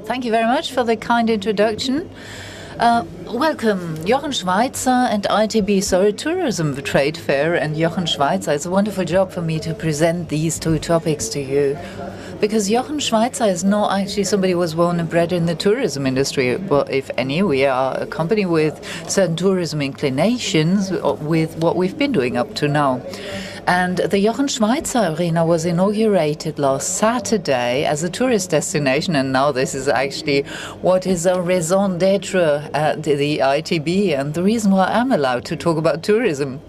Thank you very much for the kind introduction. Welcome, Jochen Schweizer and ITB, Tourism Trade Fair, and Jochen Schweizer. It's a wonderful job for me to present these two topics to you. Because Jochen Schweizer is not actually somebody who was born and bred in the tourism industry. Well, if any, we are a company with certain tourism inclinations with what we've been doing up to now. And the Jochen Schweizer Arena was inaugurated last Saturday as a tourist destination, and now this is actually what is a raison d'etre at the ITB, and the reason why I'm allowed to talk about tourism,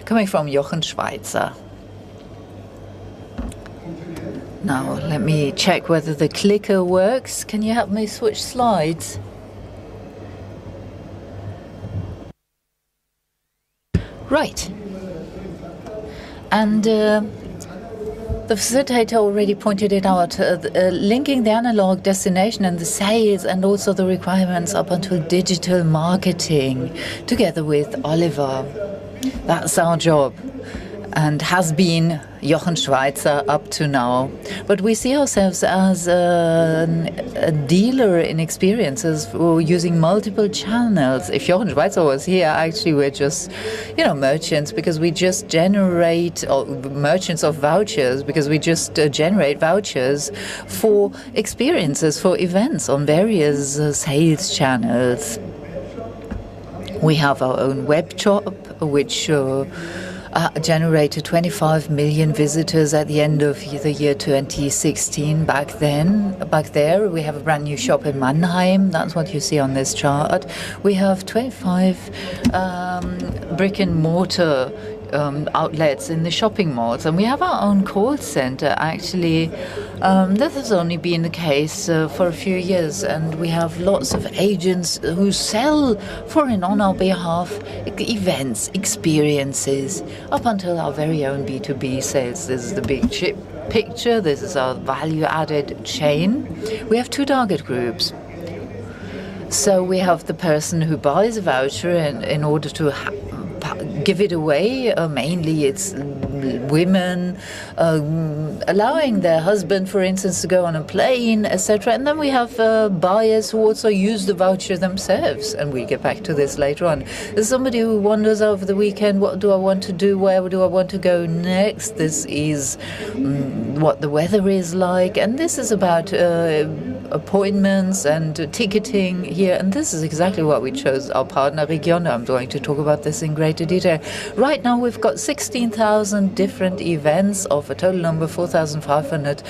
coming from Jochen Schweizer. Now, let me check whether the clicker works. Can you help me switch slides? Right. And the facilitator already pointed it out, linking the analog destination and the sales and also the requirements up until digital marketing together with Oliver. That's our job and has been Jochen Schweizer up to now. But we see ourselves as a dealer in experiences for using multiple channels. If Jochen Schweizer was here, actually we're just, merchants, because we just generate, or merchants of vouchers, because we just generate vouchers for experiences, for events on various sales channels. We have our own web shop, which generated 25 million visitors at the end of the year 2016. Back there, we have a brand new shop in Mannheim. That's what you see on this chart. We have 25 brick and mortar outlets in the shopping malls, and we have our own call center. Actually, this has only been the case for a few years, and we have lots of agents who sell for and on our behalf events, experiences, up until our very own B2B sales. This is the big picture. This is our value-added chain. We have two target groups. So we have the person who buys a voucher in order to give it away. Mainly it's women allowing their husband, for instance, to go on a plane, etc. And then we have buyers who also use the voucher themselves, and we'll get back to this later on. There's somebody who wonders over the weekend, what do I want to do, where do I want to go next? This is what the weather is like, and this is about appointments and ticketing here, and this is exactly what we chose our partner Regiondo. I'm going to talk about this in greater detail. Right now we've got 16,000 different events of a total number of 4,500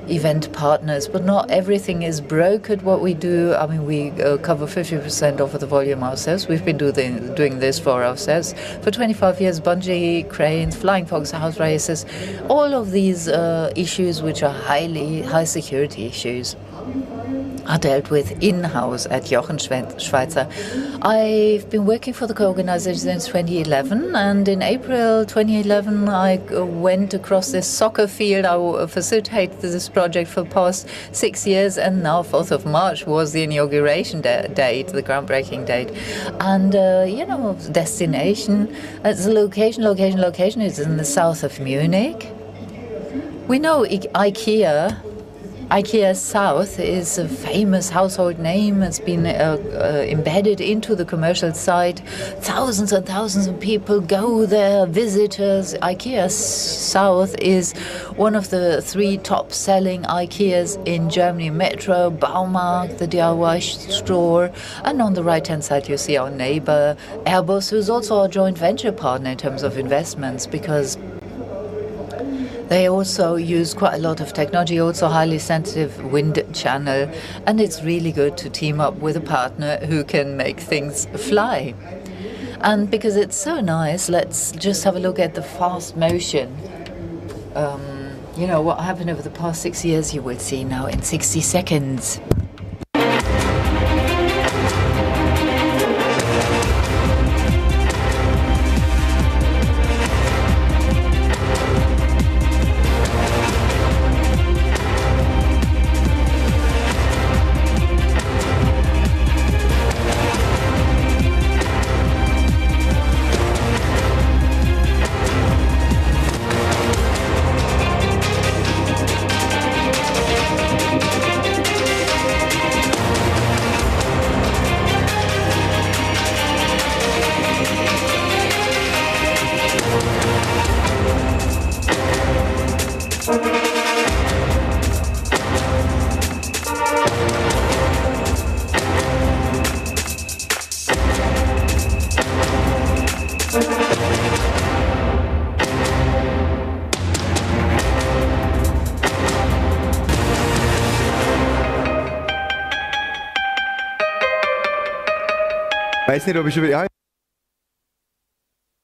event partners, but not everything is brokered what we do. I mean, we cover 50% of the volume ourselves. We've been doing this for ourselves for 25 years. Bungee, cranes, flying fox, house races, all of these issues which are high security issues are dealt with in-house at Jochen Schweizer. I've been working for the co-organization since 2011, and in April 2011 I went across this soccer field. I facilitated this project for the past 6 years, and now 4th of March was the inauguration date, the groundbreaking date. And, destination, it's a location is in the south of Munich. We know IKEA South is a famous household name. It's been embedded into the commercial side. Thousands and thousands of people go there, visitors. IKEA South is one of the 3 top-selling IKEAs in Germany: Metro, Baumarkt, the DIY store. And on the right-hand side, you see our neighbor Airbus, who's also our joint venture partner in terms of investments, because they also use quite a lot of technology, also highly sensitive wind channel, and it's really good to team up with a partner who can make things fly. And because it's so nice, let's just have a look at the fast motion. What happened over the past 6 years, you will see now in 60 seconds.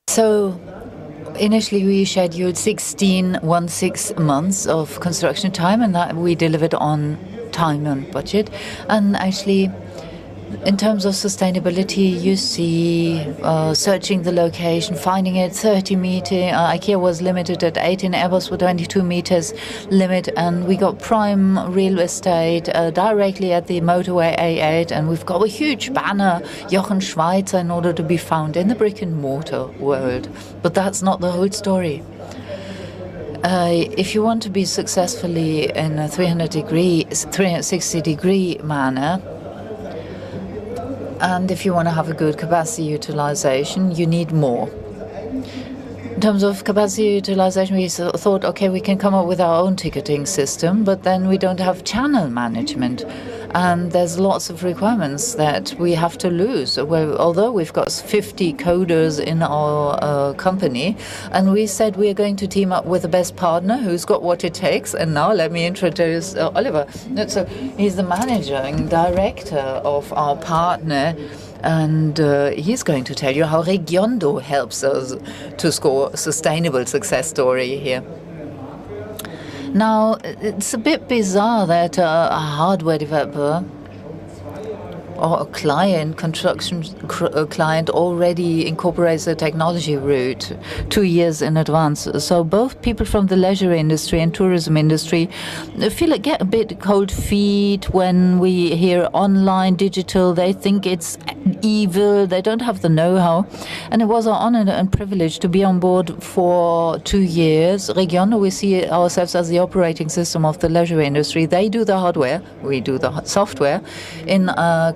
So initially we scheduled 16 months of construction time, and that we delivered on time and budget. And actually, in terms of sustainability, you see searching the location, finding it 30 meter. IKEA was limited at 18, Airbus with 22 meters limit, and we got prime real estate directly at the motorway A8, and we've got a huge banner, Jochen Schweizer, in order to be found in the brick and mortar world. But that's not the whole story. If you want to be successfully in a 360-degree manner, and if you want to have a good capacity utilization, you need more. In terms of capacity utilization, we thought, okay, we can come up with our own ticketing system, but then we don't have channel management. And there's lots of requirements that we have to lose. Well, although we've got 50 coders in our company, and we said we are going to team up with the best partner who's got what it takes. And now let me introduce Oliver. So he's the managing director of our partner. And he's going to tell you how Regiondo helps us to score a sustainable success story here. Now, it's a bit bizarre that a hardware developer or a client, construction client, already incorporates the technology route 2 years in advance. So both people from the leisure industry and tourism industry get a bit cold feet when we hear online, digital. They think it's evil. They don't have the know-how. And it was our honor and privilege to be on board for 2 years. Regiondo, we see ourselves as the operating system of the leisure industry. They do the hardware. We do the software. In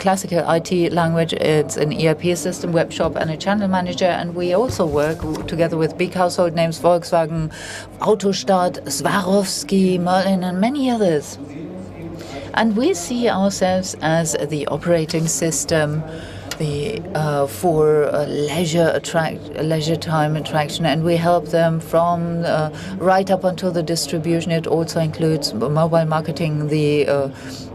classical IT language, it's an ERP system, web shop, and a channel manager. And we also work together with big household names, Volkswagen, Autostadt, Swarovski, Merlin, and many others. And we see ourselves as the operating system for leisure time attraction, and we help them from right up until the distribution. It also includes mobile marketing, the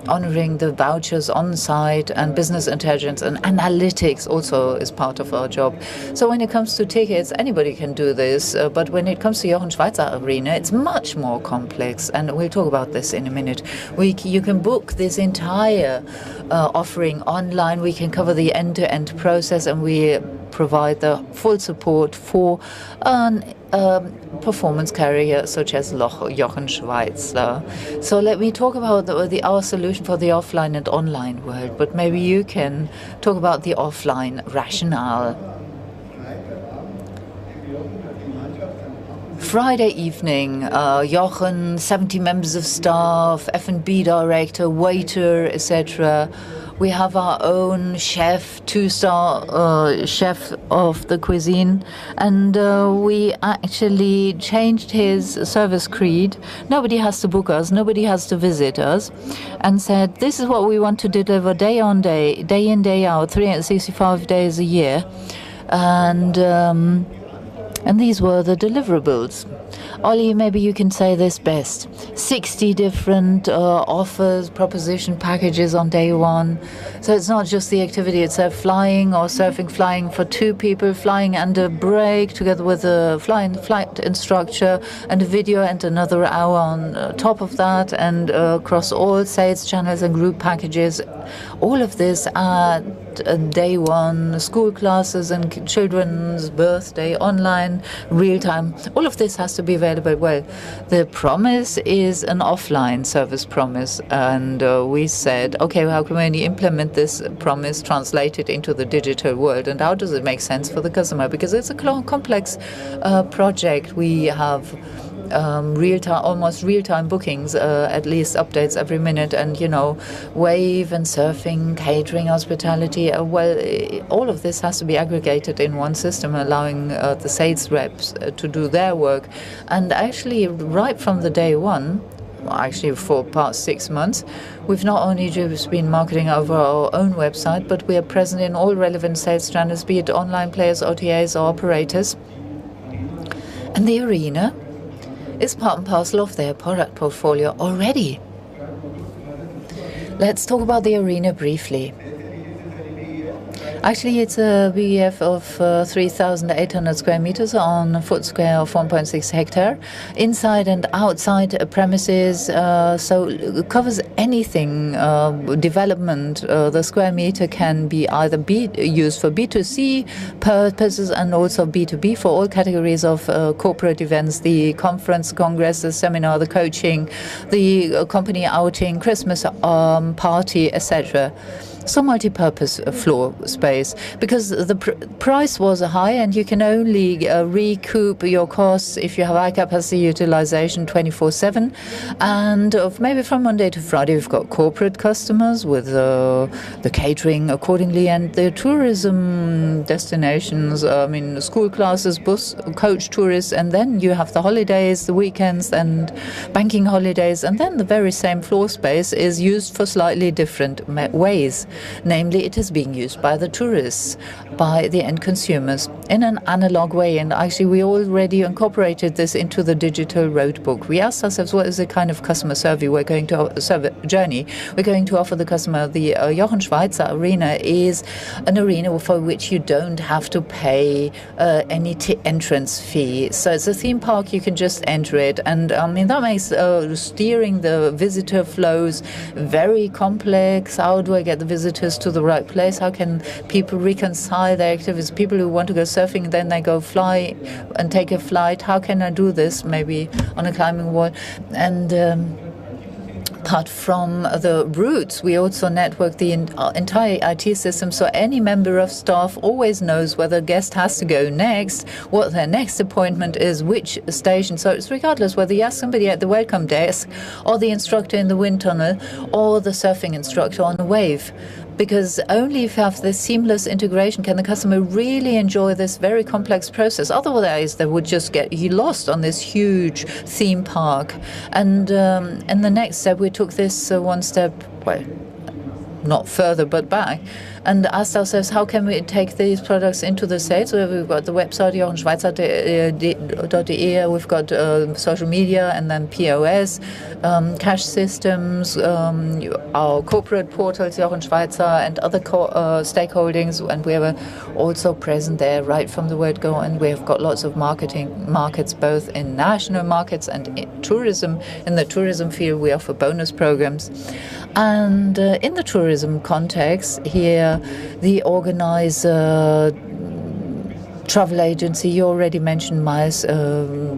honoring the vouchers on site, and business intelligence and analytics also is part of our job. So when it comes to tickets, anybody can do this, but when it comes to Jochen Schweizer Arena, it's much more complex, and we'll talk about this in a minute. You can book this entire offering online. We can cover the end-to-end process, and we provide the full support for performance carrier such as Jochen Schweizer. So let me talk about our solution for the offline and online world, but maybe you can talk about the offline rationale. Friday evening, Jochen, 70 members of staff, F&B director, waiter, etc. We have our own chef, 2-star chef of the cuisine, and we actually changed his service creed. Nobody has to book us, nobody has to visit us, and said, this is what we want to deliver day on day, day in, day out, 365 days a year. And these were the deliverables. Ollie, maybe you can say this best. 60 different offers, proposition packages on day one. So it's not just the activity itself, flying or surfing, flying for 2 people, flying and a break together with a flight instructor and a video and another hour on top of that, and across all sales channels and group packages. All of this at day one, school classes and children's birthday, online, real time. All of this has to be available. Well, the promise is an offline service promise, and we said, okay, how can we implement this promise, translate it into the digital world, and how does it make sense for the customer? Because it's a complex project. We have almost real-time bookings, at least updates every minute, and wave and surfing, catering, hospitality. All of this has to be aggregated in one system, allowing the sales reps to do their work. And actually, right from the day one, actually for past 6 months, we've not only just been marketing over our own website, but we are present in all relevant sales channels, be it online players, OTAs, or operators. And the arena is part and parcel of their product portfolio already. Let's talk about the arena briefly. Actually, it's a BEF of 3,800 square meters on a foot square of 1.6 hectare, inside and outside premises, so it covers anything, development. The square meter can be either used for B2C purposes and also B2B for all categories of corporate events, the conference, congress, the seminar, the coaching, the company outing, Christmas party, etc. So multi-purpose floor space, because the price was high and you can only recoup your costs if you have high capacity utilization 24/7. And maybe from Monday to Friday we've got corporate customers with the catering accordingly, and the tourism destinations, I mean school classes, bus, coach tourists, and then you have the holidays, the weekends and banking holidays, and then the very same floor space is used for slightly different ways. Namely, it is being used by the tourists, by the end consumers, in an analog way. And actually, we already incorporated this into the digital roadbook. We asked ourselves, what is the kind of customer journey we're going to offer the customer? The Jochen Schweizer Arena is an arena for which you don't have to pay any entrance fee. So it's a theme park, you can just enter it. And I mean, that makes steering the visitor flows very complex. How do I get the visitors to the right place? How can people reconcile their activities? People who want to go surfing, then they go fly and take a flight. How can I do this? Maybe on a climbing wall. And apart from the routes, we also network the entire IT system, so any member of staff always knows whether a guest has to go next, what their next appointment is, which station. So it's regardless whether you ask somebody at the welcome desk or the instructor in the wind tunnel or the surfing instructor on the wave. Because only if you have this seamless integration can the customer really enjoy this very complex process. Otherwise, they would just get lost on this huge theme park. And the next step, we took this one step, well, not further, but back, and asked ourselves, how can we take these products into the sales? So we've got the website, jochenschweizer.de, we've got social media, and then POS, cash systems, our corporate portals, Jochen Schweizer, and other stakeholdings, and we are also present there right from the word go, and we have got lots of markets, both in national markets and in tourism. In the tourism field, we offer bonus programs. And in the tourism context, here the organizer, travel agency, you already mentioned MICE,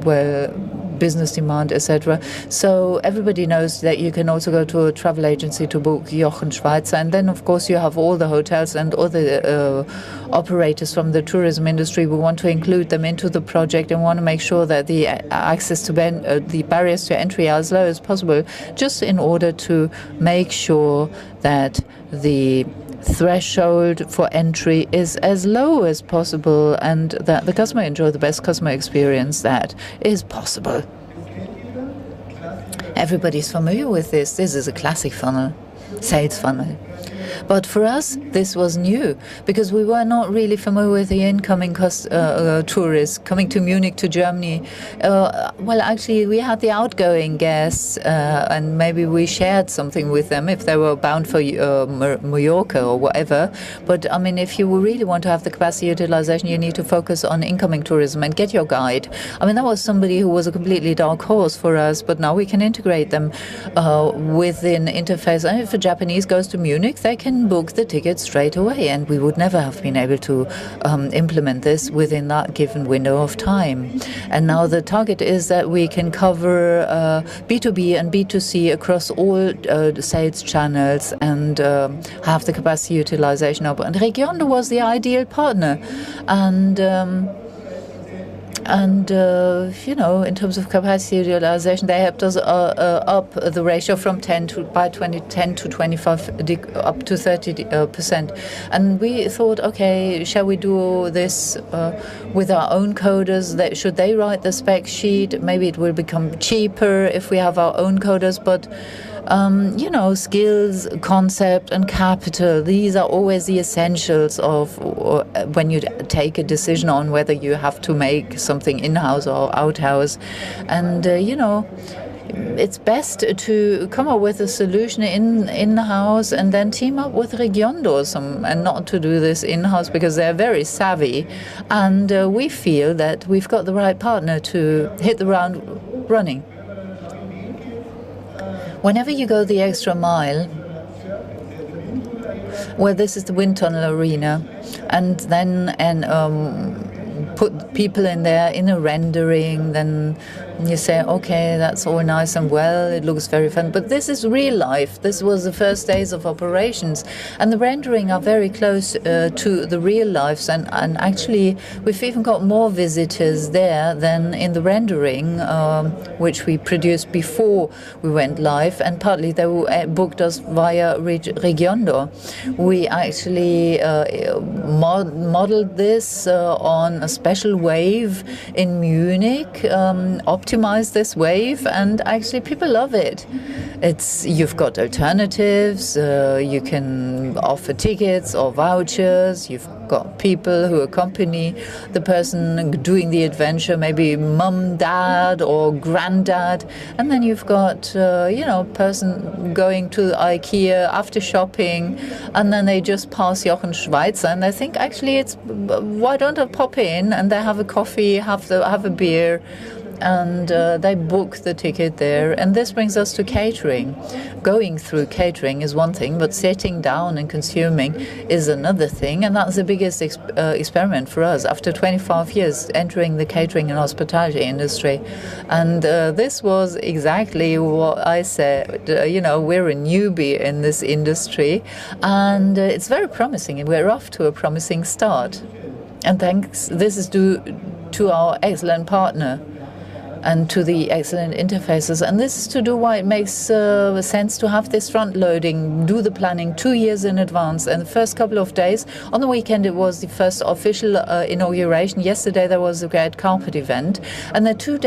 where business demand, etc. So everybody knows that you can also go to a travel agency to book Jochen Schweizer. And then, of course, you have all the hotels and all the operators from the tourism industry. We want to include them into the project and want to make sure that the access to the barriers to entry are as low as possible, just in order to make sure that the threshold for entry is as low as possible and that the customer enjoy the best customer experience that is possible. Everybody's familiar with this. This is a classic funnel, sales funnel. But for us, this was new because we were not really familiar with the incoming tourists coming to Munich, to Germany. Well, actually, we had the outgoing guests, and maybe we shared something with them if they were bound for Mallorca or whatever. But I mean, if you really want to have the capacity utilization, you need to focus on incoming tourism and get your guide. I mean, that was somebody who was a completely dark horse for us, but now we can integrate them within interface. And if a Japanese goes to Munich, they can book the ticket straight away, and we would never have been able to implement this within that given window of time. And now the target is that we can cover B2B and B2C across all sales channels and have the capacity utilization up. And Regiondo was the ideal partner. And you know, in terms of capacity utilization, they helped us up the ratio from 10 to 25 up to 30%. And we thought, okay, shall we do this with our own coders? Should they write the spec sheet? Maybe it will become cheaper if we have our own coders, but you know, skills, concept, and capital, these are always the essentials of when you take a decision on whether you have to make something in-house or out-house. And, you know, it's best to come up with a solution in-house and then team up with Regiondo and not to do this in-house because they're very savvy. And we feel that we've got the right partner to hit the ground running. Whenever you go the extra mile, well, this is the wind tunnel arena, and then put people in there in a rendering, then you say, okay, that's all nice and well, it looks very fun, but this is real life. This was the first days of operations, and the rendering are very close to the real lives, and actually we've even got more visitors there than in the rendering, which we produced before we went live, and partly they booked us via Regiondo. We actually modeled this on a special wave in Munich, optimize this wave, and actually people love it. You've got alternatives, you can offer tickets or vouchers, you've got people who accompany the person doing the adventure, maybe mum, dad or granddad, and then you've got person going to IKEA after shopping, and then they just pass Jochen Schweizer and they think actually why don't I pop in, and they have a coffee, have a beer, and they book the ticket there. And this brings us to catering. Going through catering is one thing, but sitting down and consuming is another thing, and that's the biggest experiment for us after 25 years entering the catering and hospitality industry. And this was exactly what I said. We're a newbie in this industry, and it's very promising, and we're off to a promising start. And this is due to our excellent partner and to the excellent interfaces. And this is to do why it makes sense to have this front loading, do the planning 2 years in advance. And the first couple of days, on the weekend it was the first official inauguration. Yesterday there was a great carpet event. And the 2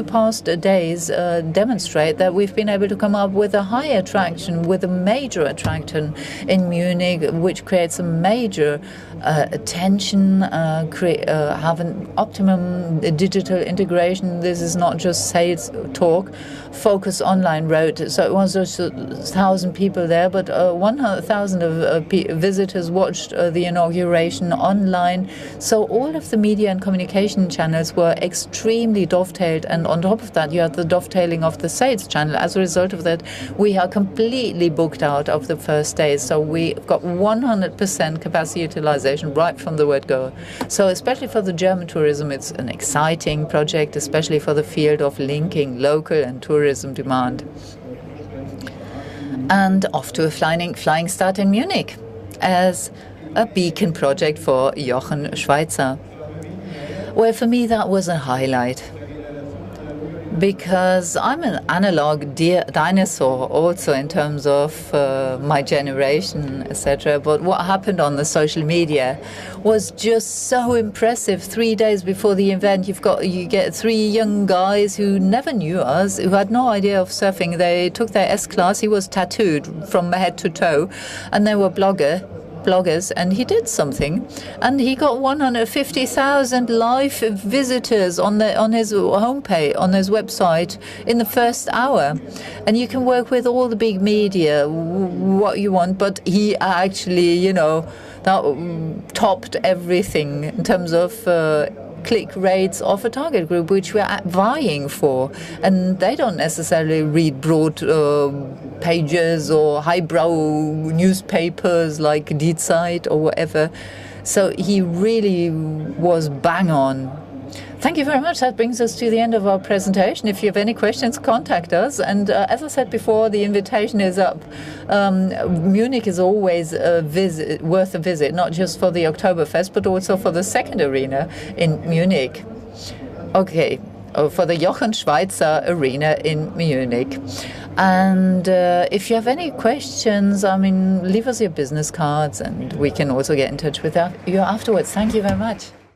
past days demonstrate that we've been able to come up with a high attraction, with a major attraction in Munich, which creates a major attention, have an optimum digital integration. This is not just sales talk. Focus Online wrote, so it was just 1,000 people there, but 100,000 of visitors watched the inauguration online. So all of the media and communication channels were extremely dovetailed, and on top of that you had the dovetailing of the sales channel. As a result of that, we are completely booked out of the first days, so we've got 100% capacity utilization right from the word go. So especially for the German tourism, it's an exciting project, especially for the field of linking local and tourism demand. And off to a flying start in Munich as a beacon project for Jochen Schweizer. Well, for me that was a highlight, because I'm an analog dinosaur also in terms of my generation, etc. But what happened on the social media was just so impressive. 3 days before the event, you get 3 young guys who never knew us, who had no idea of surfing. They took their S-class. He was tattooed from head to toe, and they were bloggers, and he did something, and he got 150,000 live visitors on his homepage, on his website in the first hour. And you can work with all the big media, what you want, but he actually, that topped everything in terms of click rates of a target group which we're vying for, and they don't necessarily read broad pages or highbrow newspapers like Die Zeit or whatever. So he really was bang on. Thank you very much. That brings us to the end of our presentation. If you have any questions, contact us. And as I said before, the invitation is up. Munich is always worth a visit, not just for the Oktoberfest, but also for the second arena in Munich. Okay, for the Jochen Schweizer Arena in Munich. And if you have any questions, leave us your business cards, and we can also get in touch with you afterwards. Thank you very much.